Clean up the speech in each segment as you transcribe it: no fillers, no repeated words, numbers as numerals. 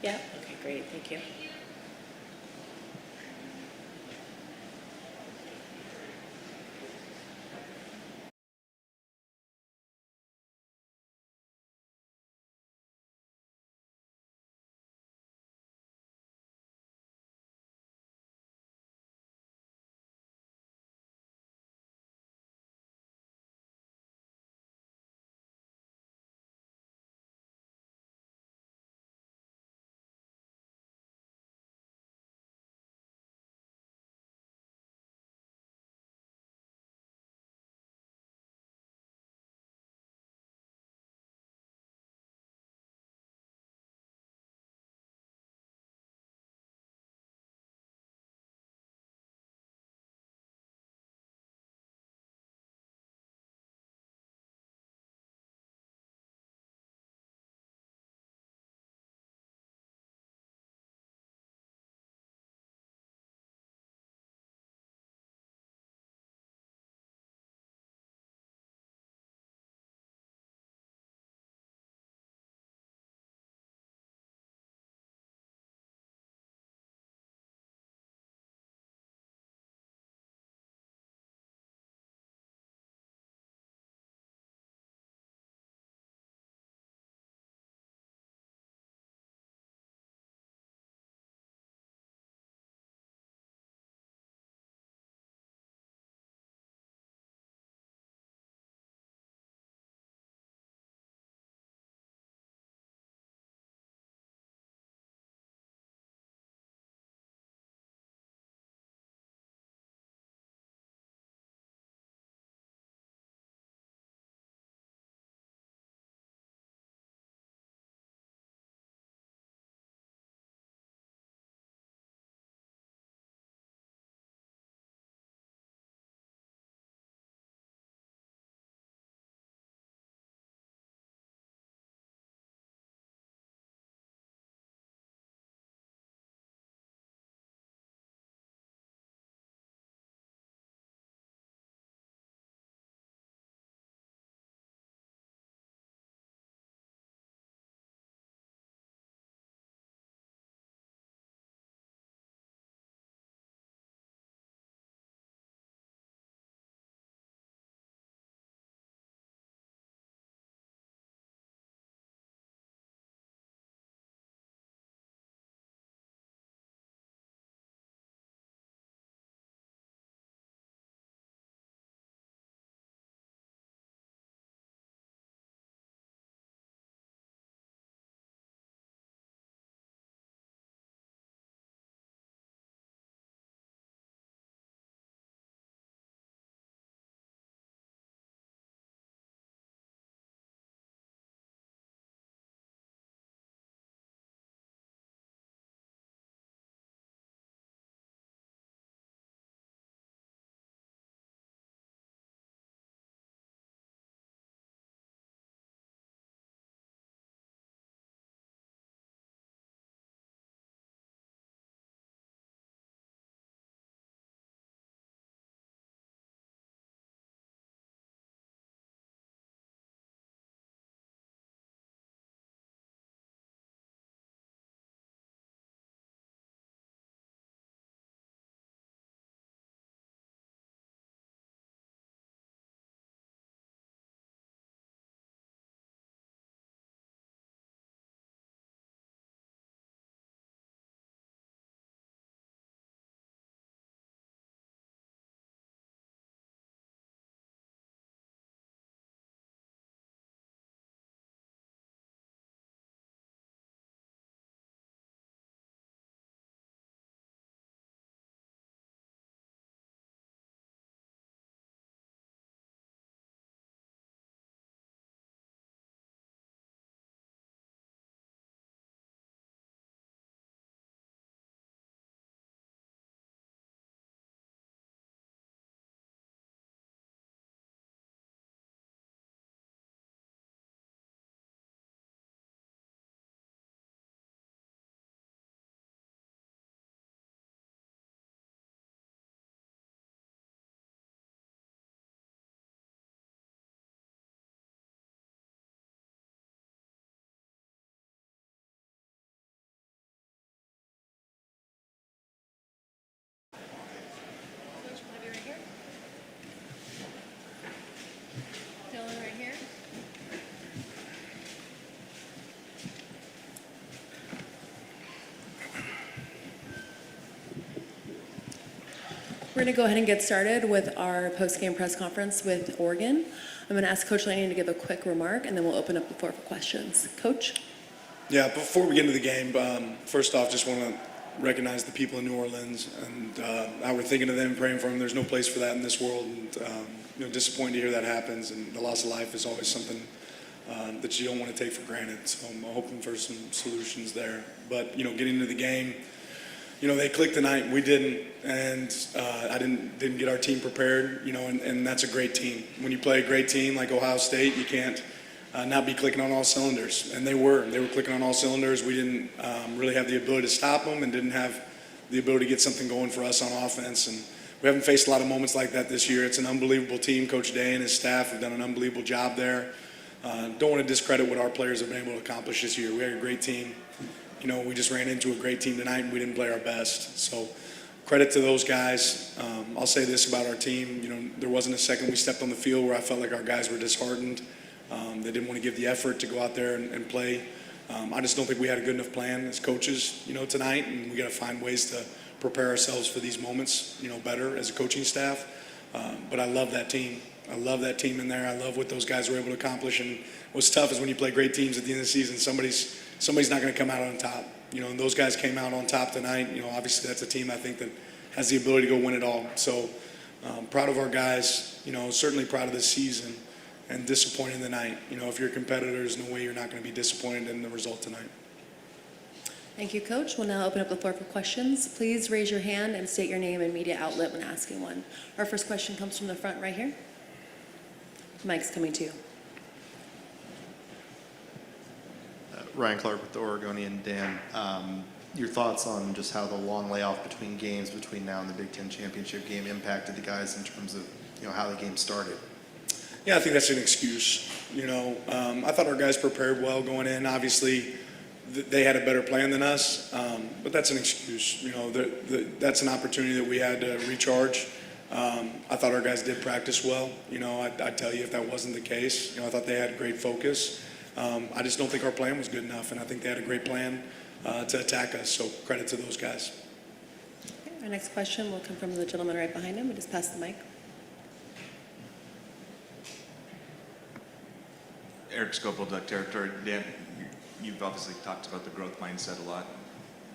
Yeah, okay, great, thank you. We're going to go ahead and get started with our post-game press conference with Oregon. I'm going to ask Coach Lanning to give a quick remark, and then we'll open up the floor for questions. Coach? Yeah, before we get into the game, first off, just want to recognize the people in New Orleans and how we're thinking of them, praying for them. There's no place for that in this world, and disappointed to hear that happens. And the loss of life is always something that you don't want to take for granted. So I'm hoping for some solutions there. But getting into the game, they clicked tonight. We didn't, and I didn't get our team prepared. And that's a great team. When you play a great team like Ohio State, you can't not be clicking on all cylinders. And they were clicking on all cylinders. We didn't really have the ability to stop them, and didn't have the ability to get something going for us on offense. And we haven't faced a lot of moments like that this year. It's an unbelievable team. Coach Day and his staff have done an unbelievable job there. Don't want to discredit what our players have been able to accomplish this year. We had a great team. We just ran into a great team tonight, and we didn't play our best. So credit to those guys. I'll say this about our team. There wasn't a second we stepped on the field where I felt like our guys were disheartened. They didn't want to give the effort to go out there and play. I just don't think we had a good enough plan as coaches, tonight, and we got to find ways to prepare ourselves for these moments, better as a coaching staff. But I love that team. I love that team in there. I love what those guys were able to accomplish. And what's tough is when you play great teams at the end of the season, somebody's not going to come out on top. And those guys came out on top tonight. Obviously that's a team I think that has the ability to go win it all. So proud of our guys. Certainly proud of this season. And disappointed in the night. If you're a competitor, there's no way you're not going to be disappointed in the result tonight. Thank you, Coach. We'll now open up the floor for questions. Please raise your hand and state your name and media outlet when asking one. Our first question comes from the front right here. Mike's coming to you. Ryan Clark with the Oregonian. Dan, your thoughts on just how the long layoff between games between now and the Big Ten championship game impacted the guys in terms of how the game started? Yeah, I think that's an excuse. I thought our guys prepared well going in. Obviously, they had a better plan than us, but that's an excuse. That's an opportunity that we had to recharge. I thought our guys did practice well. I'd tell you if that wasn't the case. I thought they had great focus. I just don't think our plan was good enough, and I think they had a great plan to attack us. So credit to those guys. Okay, our next question will come from the gentleman right behind him. We just pass the mic. Eric Scopel, Duck Territory. Dan, you've obviously talked about the growth mindset a lot,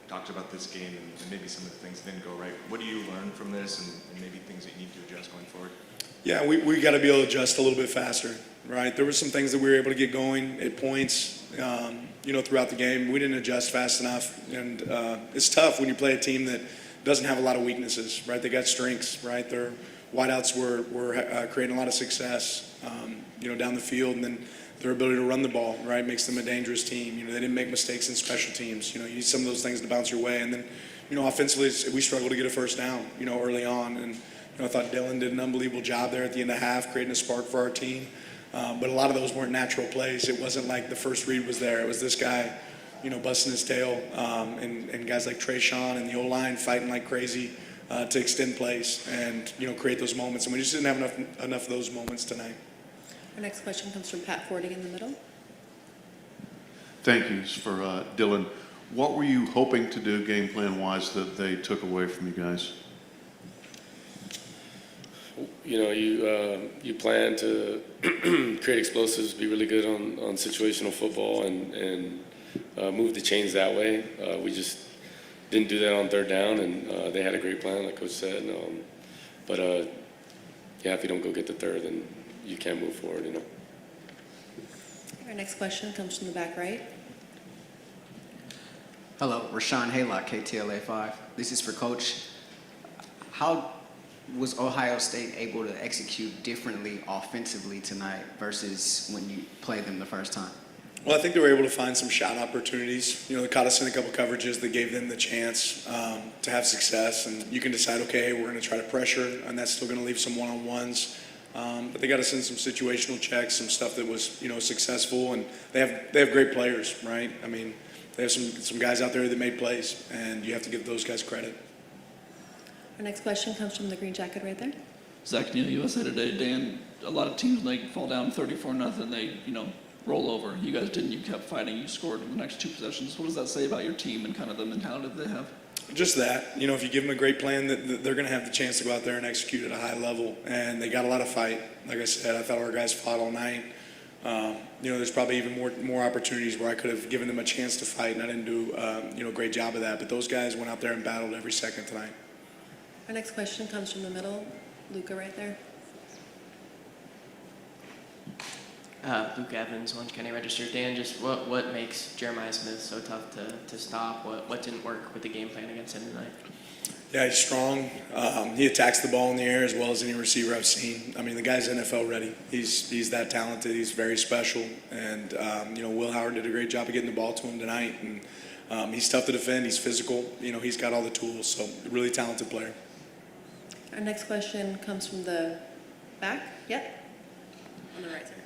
talked about this game and maybe some of the things that didn't go right. What do you learn from this and maybe things that you need to adjust going forward? Yeah, we got to be able to adjust a little bit faster, right? There were some things that we were able to get going at points, throughout the game. We didn't adjust fast enough, and it's tough when you play a team that doesn't have a lot of weaknesses, right? They got strengths, right? Their wideouts were creating a lot of success, down the field, and then their ability to run the ball, right, makes them a dangerous team. They didn't make mistakes in special teams. You need some of those things to bounce your way. And then, offensively, we struggled to get a first down, early on. And, I thought Dylan did an unbelievable job there at the end of half, creating a spark for our team. But a lot of those weren't natural plays. It wasn't like the first read was there. It was this guy, busting his tail, and guys like TreVeyon and the O-line fighting like crazy to extend plays and, create those moments. And we just didn't have enough of those moments tonight. Our next question comes from Pat Fording in the middle. Thank you for Dylan. What were you hoping to do game plan wise that they took away from you guys? You plan to create explosives, be really good on situational football, and move the chains that way. We just didn't do that on third down, and they had a great plan, like Coach said. But if you don't go get the third, then you can't move forward, Our next question comes from the back right. Hello, Rashawn Haylock, KTLA 5. This is for Coach. How was Ohio State able to execute differently offensively tonight versus when you played them the first time? Well, I think they were able to find some shot opportunities. They caught us in a couple coverages that gave them the chance to have success. And you can decide, okay, we're going to try to pressure, and that's still going to leave some one-on-ones. But they got us in some situational checks, some stuff that was, successful, and they have great players, right? I mean, they have some guys out there that made plays, and you have to give those guys credit. Our next question comes from the green jacket right there. Zach Neal, USA Today. Dan, a lot of teams, when they fall down 34-0, they, roll over. You guys didn't. You kept fighting. You scored in the next two possessions. What does that say about your team and kind of the mentality that they have? Just that, if you give them a great plan, that they're going to have the chance to go out there and execute at a high level. And they got a lot of fight. Like I said, I thought our guys fought all night. There's probably even more opportunities where I could have given them a chance to fight, and I didn't do a great job of that. But those guys went out there and battled every second tonight. Our next question comes from the middle. Luca right there. Luke Evans, Orange County Register. Dan, just what makes Jeremiah Smith so tough to stop? What didn't work with the game plan against him tonight? Yeah, he's strong. He attacks the ball in the air as well as any receiver I've seen. I mean, the guy's NFL ready. He's that talented. He's very special. And, Will Howard did a great job of getting the ball to him tonight. And he's tough to defend. He's physical. He's got all the tools. So, really talented player. Our next question comes from the back. Yep. On the right side.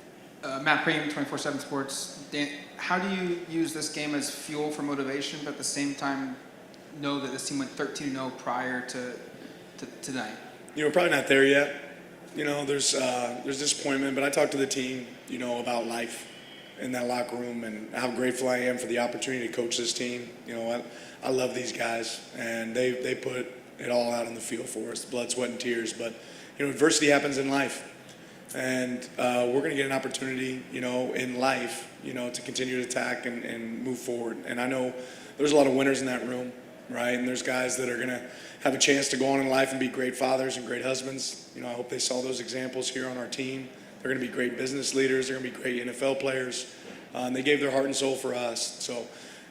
Matt Preem, 24/7 Sports. Dan, how do you use this game as fuel for motivation, but at the same time know that this team went 13-0 prior to tonight? Probably not there yet. There's disappointment, but I talked to the team, about life in that locker room and how grateful I am for the opportunity to coach this team. I love these guys, and they put it all out on the field for us, blood, sweat, and tears. But, adversity happens in life. And we're going to get an opportunity, in life, to continue to attack and move forward. And I know there's a lot of winners in that room, right? And there's guys that are going to have a chance to go on in life and be great fathers and great husbands. I hope they saw those examples here on our team. They're going to be great business leaders. They're going to be great NFL players. And they gave their heart and soul for us. So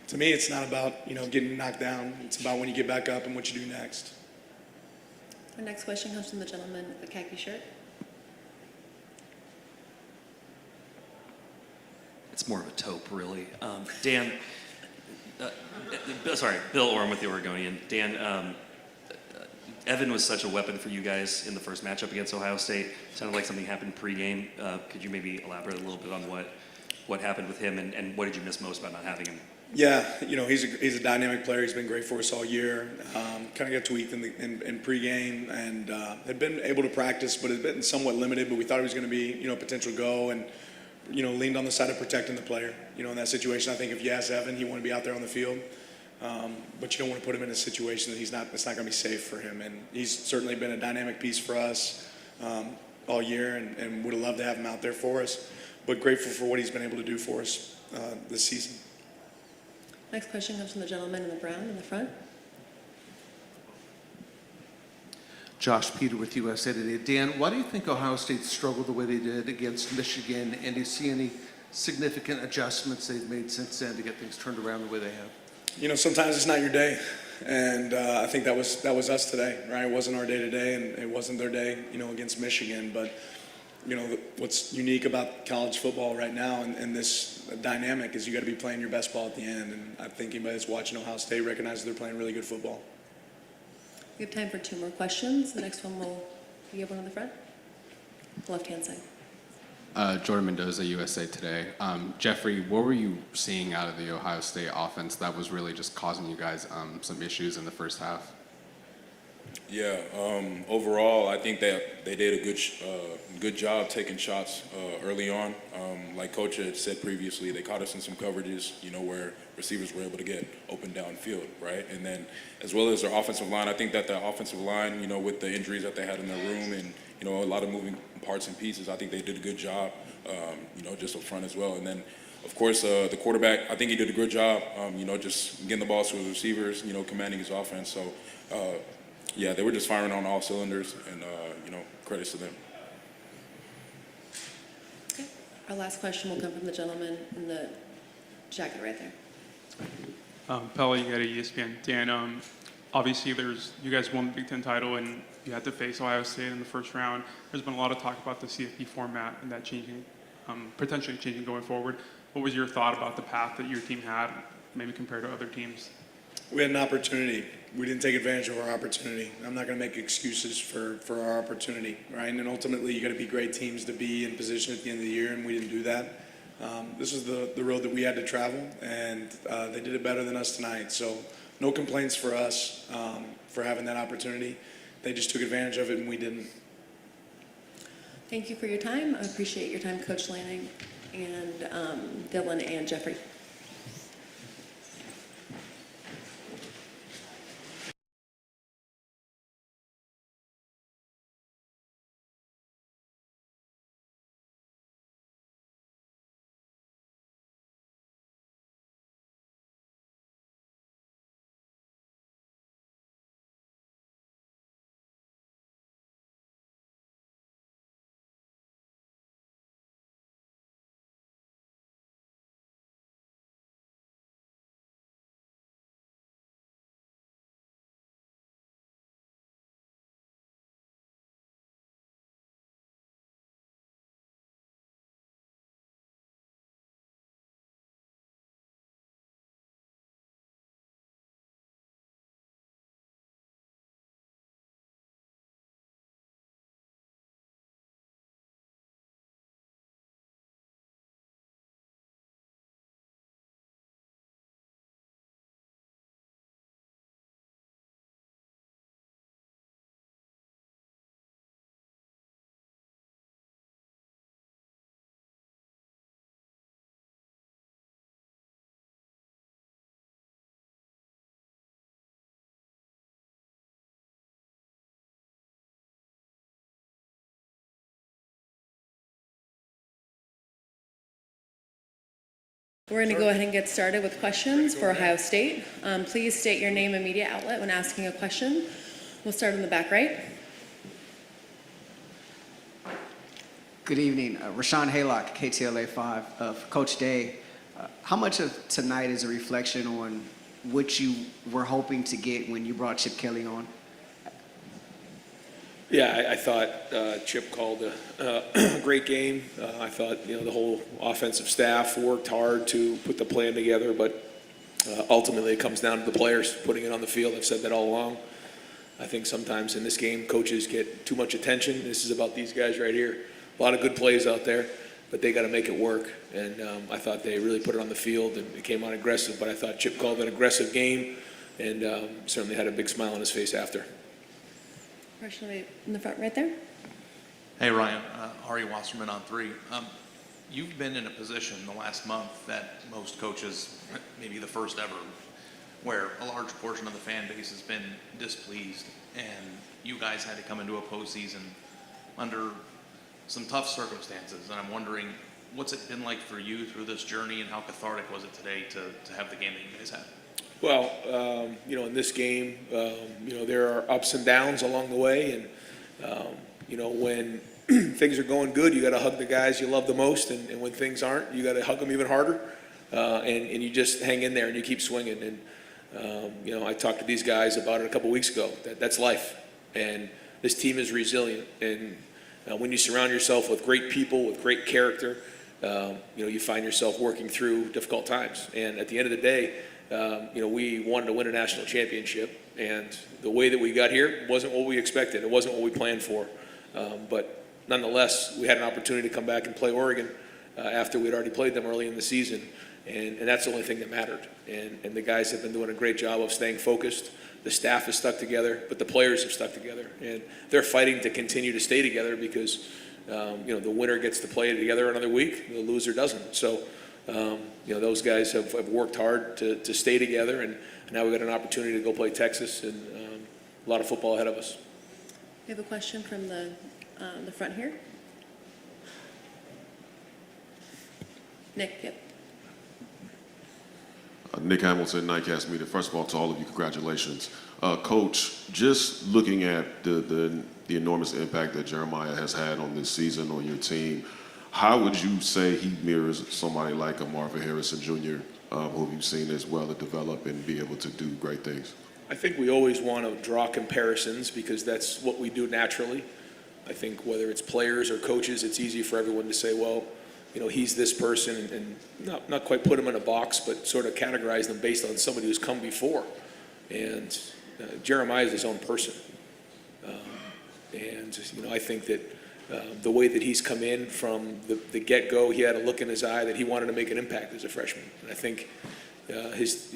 to me, it's not about, getting knocked down. It's about when you get back up and what you do next. Our next question comes from the gentleman with the khaki shirt. It's more of a taupe, really. Dan, Bill Orm with the Oregonian. Dan, Evan was such a weapon for you guys in the first matchup against Ohio State. Sounded like something happened pregame. Could you maybe elaborate a little bit on what happened with him and what did you miss most about not having him? Yeah, he's a dynamic player. He's been great for us all year. Kind of got tweaked in pregame and had been able to practice, but had been somewhat limited. But we thought he was going to be, potential go and. Leaned on the side of protecting the player. In that situation, I think if you ask Evan, he want to be out there on the field. But you don't want to put him in a situation that it's not going to be safe for him. And he's certainly been a dynamic piece for us all year and would have loved to have him out there for us. But grateful for what he's been able to do for us this season. Next question comes from the gentleman in the brown in the front. Josh Peter with USA Today. Dan, why do you think Ohio State struggled the way they did against Michigan, and do you see any significant adjustments they've made since then to get things turned around the way they have? Sometimes it's not your day, and I think that was us today, right? It wasn't our day today, and it wasn't their day, against Michigan. But what's unique about college football right now and this dynamic is you got to be playing your best ball at the end. And I think anybody that's watching Ohio State recognizes they're playing really good football. We have time for 2 more questions. The next one will be one on the front, left-hand side. Jordan Mendoza, USA Today. Jeffrey, what were you seeing out of the Ohio State offense that was really just causing you guys some issues in the first half? Yeah, overall, I think that they did a good job taking shots early on. Like Coach had said previously, they caught us in some coverages, where receivers were able to get open downfield, right? And then as well as their offensive line, I think that the offensive line, with the injuries that they had in their room and, a lot of moving parts and pieces, I think they did a good job, just up front as well. And then, of course, the quarterback, I think he did a good job, just getting the ball to his receivers, commanding his offense. So, yeah, they were just firing on all cylinders, and, credits to them. Okay. Our last question will come from the gentleman in the jacket right there. Pella, you got ESPN. Dan, obviously you guys won the Big Ten title and you had to face Ohio State in the first round. There's been a lot of talk about the CFP format and that changing, potentially changing going forward. What was your thought about the path that your team had, maybe compared to other teams? We had an opportunity. We didn't take advantage of our opportunity. I'm not going to make excuses for our opportunity, right? And ultimately, you got to be great teams to be in position at the end of the year, and we didn't do that. This was the road that we had to travel, and they did it better than us tonight. So no complaints for us for having that opportunity. They just took advantage of it, and we didn't. Thank you for your time. I appreciate your time, Coach Lanning and Dylan and Jeffrey. We're going to go ahead and get started with questions for Ohio State. Please state your name and media outlet when asking a question. We'll start in the back right. Good evening. Rashawn Haylock, KTLA 5. For Coach Day, how much of tonight is a reflection on what you were hoping to get when you brought Chip Kelly on? Yeah, I thought Chip called a great game. I thought the whole offensive staff worked hard to put the plan together, but ultimately it comes down to the players putting it on the field. I've said that all along. I think sometimes in this game coaches get too much attention. This is about these guys right here. A lot of good plays out there, but they got to make it work. And I thought they really put it on the field and it came out aggressive. But I thought Chip called an aggressive game and certainly had a big smile on his face after. Question in the front right there. Hey Ryan, Ari Wasserman on 3. You've been in a position the last month that most coaches, maybe the first ever, where a large portion of the fan base has been displeased, and you guys had to come into a postseason under some tough circumstances. And I'm wondering, what's it been like for you through this journey, and how cathartic was it today to have the game that you guys had? Well, in this game, there are ups and downs along the way, and when things are going good, you got to hug the guys you love the most, and when things aren't, you got to hug them even harder, and you just hang in there and you keep swinging. And I talked to these guys about it a couple weeks ago. That's life, and this team is resilient. And when you surround yourself with great people with great character, you find yourself working through difficult times. And at the end of the day, we wanted to win a national championship, and the way that we got here wasn't what we expected. It wasn't what we planned for. But nonetheless, we had an opportunity to come back and play Oregon after we'd already played them early in the season, and that's the only thing that mattered. And the guys have been doing a great job of staying focused. The staff has stuck together, but the players have stuck together, and they're fighting to continue to stay together because the winner gets to play together another week, the loser doesn't. So. Those guys have worked hard to stay together, and now we've got an opportunity to go play Texas, and a lot of football ahead of us. We have a question from the front here. Nick, yep. Nick Hamilton, Nightcast Media. First of all, to all of you, congratulations. Coach, just looking at the enormous impact that Jeremiah has had on this season, on your team, how would you say he mirrors somebody like a Marvin Harrison Jr., who you've seen as well to develop and be able to do great things? I think we always want to draw comparisons because that's what we do naturally. I think whether it's players or coaches, it's easy for everyone to say, well, he's this person, and not quite put him in a box, but sort of categorize them based on somebody who's come before. And Jeremiah is his own person. I think that the way that he's come in from the get-go, he had a look in his eye that he wanted to make an impact as a freshman. And I think his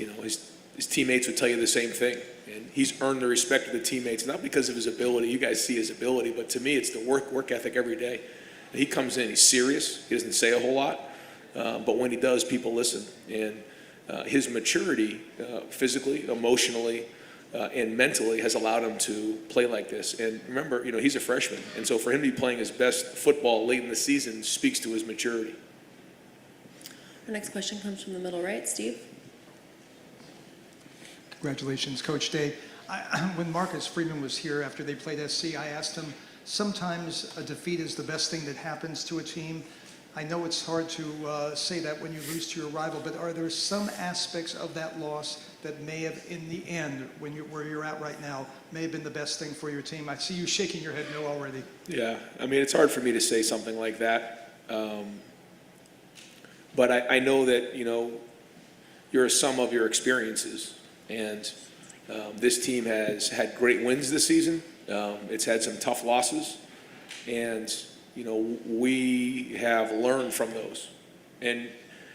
teammates would tell you the same thing. And he's earned the respect of the teammates, not because of his ability. You guys see his ability, but to me, it's the work ethic every day. And he comes in, he's serious. He doesn't say a whole lot, but when he does, people listen. And his maturity, physically, emotionally, and mentally has allowed him to play like this. And remember, he's a freshman. And so for him to be playing his best football late in the season speaks to his maturity. Our next question comes from the middle right. Steve? Congratulations, Coach Day. When Marcus Freeman was here after they played SC, I asked him, sometimes a defeat is the best thing that happens to a team. I know it's hard to say that when you lose to your rival, but are there some aspects of that loss that may have, in the end, where you're at right now, may have been the best thing for your team? I see you shaking your head no already. Yeah, I mean, it's hard for me to say something like that. But I know that, you're a sum of your experiences. And this team has had great wins this season. It's had some tough losses. And we have learned from those, and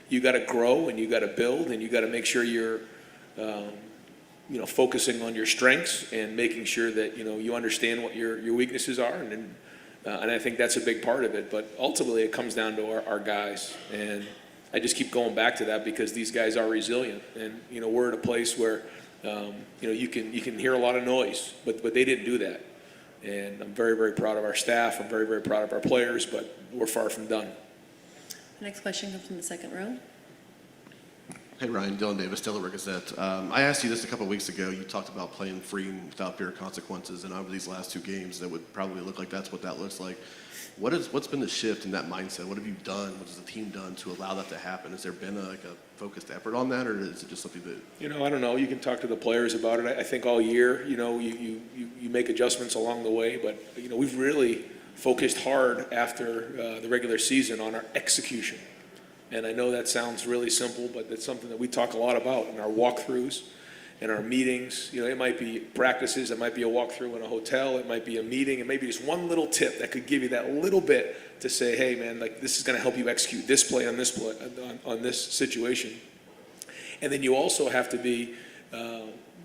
you got to grow, and you got to build, and you got to make sure you're, focusing on your strengths and making sure that you understand what your weaknesses are, and I think that's a big part of it. But ultimately, it comes down to our guys, and I just keep going back to that because these guys are resilient, and we're at a place where you can hear a lot of noise, but they didn't do that. And I'm very, very proud of our staff. I'm very, very proud of our players, but we're far from done. The next question comes from the second row. Hey Ryan, Dylan Davis, Delaware Gazette. I asked you this a couple of weeks ago. You talked about playing free and without fear of consequences, and over these last two games, that would probably look like that's what that looks like. What's been the shift in that mindset? What have you done? What has the team done to allow that to happen? Has there been a focused effort on that, or is it just something that? I don't know. You can talk to the players about it. I think all year, you make adjustments along the way, but we've really focused hard after the regular season on our execution. And I know that sounds really simple, but it's something that we talk a lot about in our walkthroughs, in our meetings. It might be practices, it might be a walkthrough in a hotel, it might be a meeting, it might be just one little tip that could give you that little bit to say, hey man, like this is going to help you execute this play on this play, on this situation. And then you also have to be,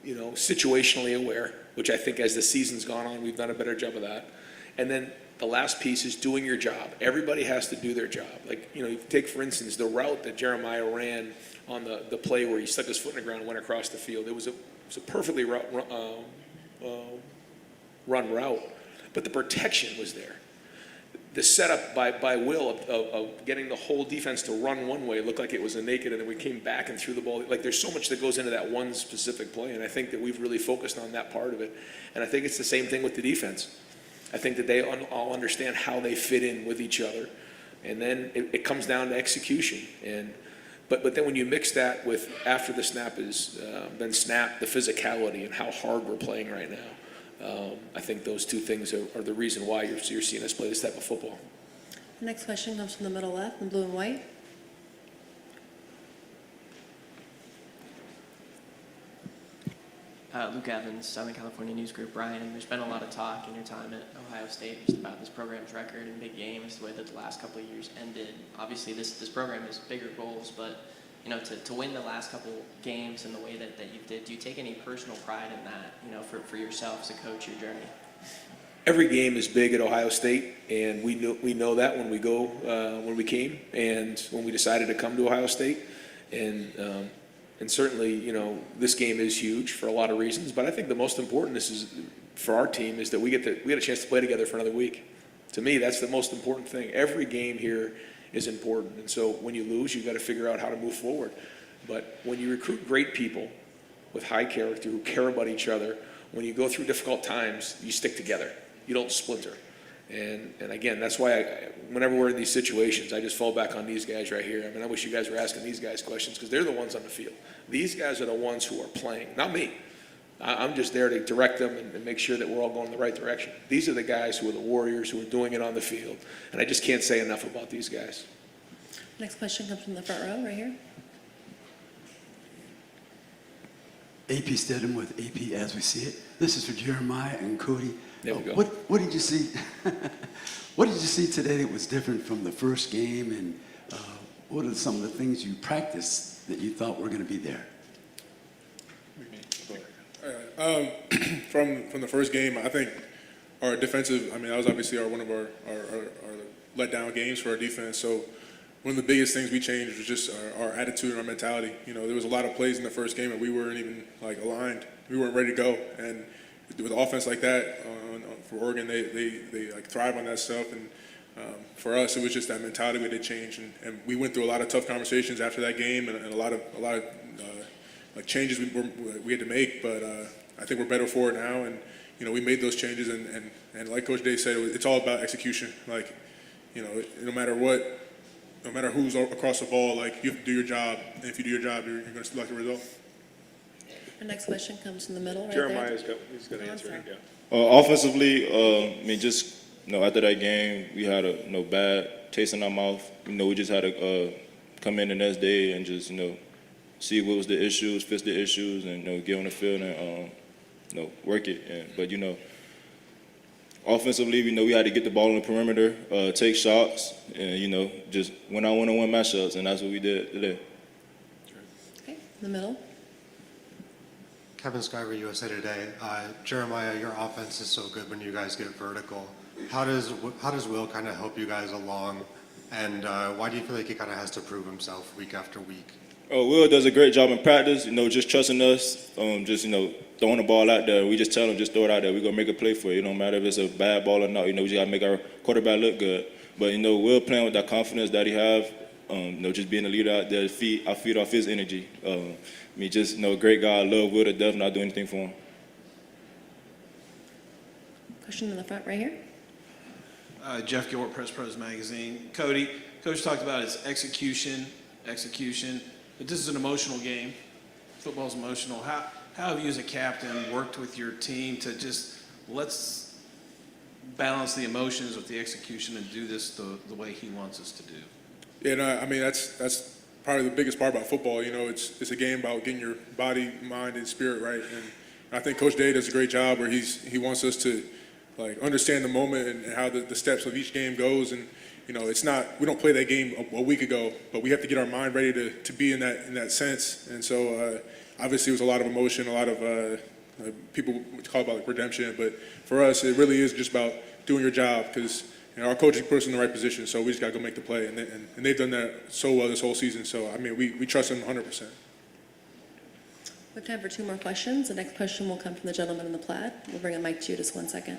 situationally aware, which I think as the season's gone on, we've done a better job of that. And then the last piece is doing your job. Everybody has to do their job. Like, you take, for instance, the route that Jeremiah ran on the play where he stuck his foot in the ground and went across the field. It was a perfectly run route, but the protection was there. The setup by Will of getting the whole defense to run one way looked like it was a naked, and then we came back and threw the ball. Like, there's so much that goes into that one specific play, and I think that we've really focused on that part of it. And I think it's the same thing with the defense. I think that they all understand how they fit in with each other. And then it comes down to execution. But then when you mix that with after the snap is then snap, the physicality and how hard we're playing right now, I think those two things are the reason why you're seeing us play this type of football. The next question comes from the middle left in blue and white. Luke Evans, Southern California News Group. Brian, there's been a lot of talk in your time at Ohio State just about this program's record and big games, the way that the last couple of years ended. Obviously, this program has bigger goals, but to win the last couple games in the way that you did, do you take any personal pride in that, for yourself as a coach, your journey? Every game is big at Ohio State, and we know that when we came and when we decided to come to Ohio State. And certainly, this game is huge for a lot of reasons, but I think the most important for our team is that we get a chance to play together for another week. To me, that's the most important thing. Every game here is important, and so when you lose, you've got to figure out how to move forward. But when you recruit great people with high character who care about each other, when you go through difficult times, you stick together. You don't splinter. And again, that's why whenever we're in these situations, I just fall back on these guys right here. I mean, I wish you guys were asking these guys questions because they're the ones on the field. These guys are the ones who are playing, not me. I'm just there to direct them and make sure that we're all going in the right direction. These are the guys who are the warriors who are doing it on the field. And I just can't say enough about these guys. Next question comes from the front row right here. AP Stedham with AP As We See It. This is for Jeremiah and Cody. There we go. What did you see? What did you see today that was different from the first game? And what are some of the things you practiced that you thought were going to be there? From the first game, I think our defensive, that was obviously one of our letdown games for our defense. So one of the biggest things we changed was just our attitude and our mentality. There was a lot of plays in the first game that we weren't even aligned. We weren't ready to go. And with offense like that, for Oregon, they thrive on that stuff. And for us, it was just that mentality we did change. And we went through a lot of tough conversations after that game and a lot of changes we had to make. But I think we're better for it now. And we made those changes. And like Coach Day said, it's all about execution. No matter what. No matter who's across the ball, you have to do your job. And if you do your job, you're going to select the result. Our next question comes from the middle right Jeremiah's there. he's going to answer it. Offensively, after that game, we had a bad taste in our mouth. We just had to come in the next day and just see what was the issues, fix the issues, and get on the field and work it. But offensively, we had to get the ball on the perimeter, take shots, and just win our one-on-one matchups, and that's what we did today. Okay, in the middle. Kevin Skyver, USA Today. Jeremiah, your offense is so good when you guys get vertical. How does Will kind of help you guys along, and why do you feel like he kind of has to prove himself week after week? Will does a great job in practice, just trusting us, throwing the ball out there. We just tell him, just throw it out there. We're going to make a play for it. It don't matter if it's a bad ball or not. We just got to make our quarterback look good. But, Will playing with that confidence that he have, Just being a leader out there, I feed off his energy. Just great guy, I love Will to death, and I'll do anything for him. Question in the front right here. Jeff Gilbert, Press Pros Magazine. Cody, Coach talked about his execution, but this is an emotional game. Football's emotional. How have you as a captain worked with your team to just let's balance the emotions with the execution and do this the way he wants us to do? Yeah, no, I mean, that's probably the biggest part about football. It's a game about getting your body, mind, and spirit right. And I think Coach Day does a great job where he wants us to understand the moment and how the steps of each game goes. And it's not, we don't play that game a week ago, but we have to get our mind ready to be in that sense. And so obviously it was a lot of emotion, a lot of people call it redemption, but for us it really is just about doing your job, because our coaching puts us in the right position, so we just got to go make the play, and they've done that so well this whole season. So I mean, we trust them 100%. We have time for 2 more questions. The next question will come from the gentleman in the plaid. We'll bring a mic to you just 1 second.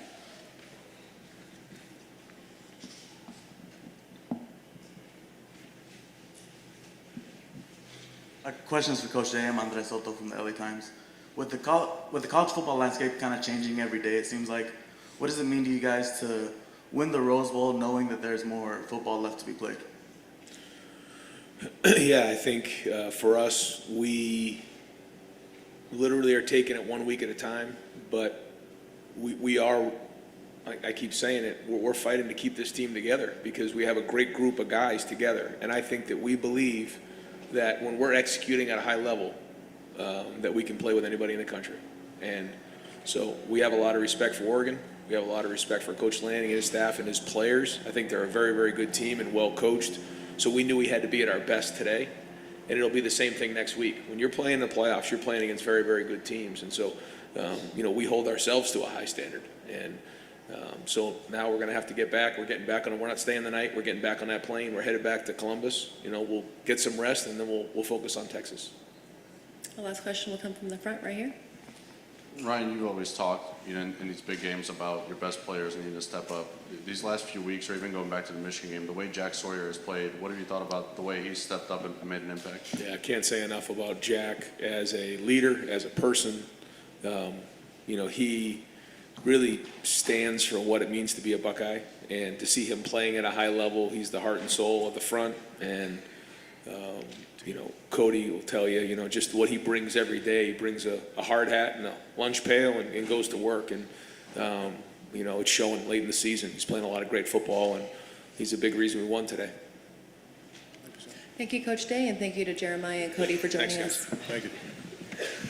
Questions for Coach Day. I'm Andres Soto from the LA Times. With the college football landscape kind of changing every day, it seems like, what does it mean to you guys to win the Rose Bowl knowing that there's more football left to be played? Yeah, I think for us, we literally are taking it 1 week at a time, but we are, I keep saying it, we're fighting to keep this team together because we have a great group of guys together. And I think that we believe that when we're executing at a high level, that we can play with anybody in the country. And so we have a lot of respect for Oregon. We have a lot of respect for Coach Lanning and his staff and his players. I think they're a very, very good team and well coached. So we knew we had to be at our best today. And it'll be the same thing next week. When you're playing the playoffs, you're playing against very, very good teams. And so, we hold ourselves to a high standard. And so now we're going to have to get back. We're getting back on. We're not staying the night. We're getting back on that plane. We're headed back to Columbus. We'll get some rest, and then we'll focus on Texas. The last question will come from the front right here. Ryan, you always talk, in these big games about your best players needing to step up. These last few weeks, or even going back to the Michigan game, the way Jack Sawyer has played, what have you thought about the way he's stepped up and made an impact? Yeah, I can't say enough about Jack as a leader, as a person. He really stands for what it means to be a Buckeye, and to see him playing at a high level, he's the heart and soul of the front. And Cody will tell you, just what he brings every day. He brings a hard hat and a lunch pail and goes to work. And, it's showing late in the season. He's playing a lot of great football, and he's a big reason we won today. Thank you, Coach Day, and thank you to Jeremiah and Cody for joining us. Thanks, guys. Thank you.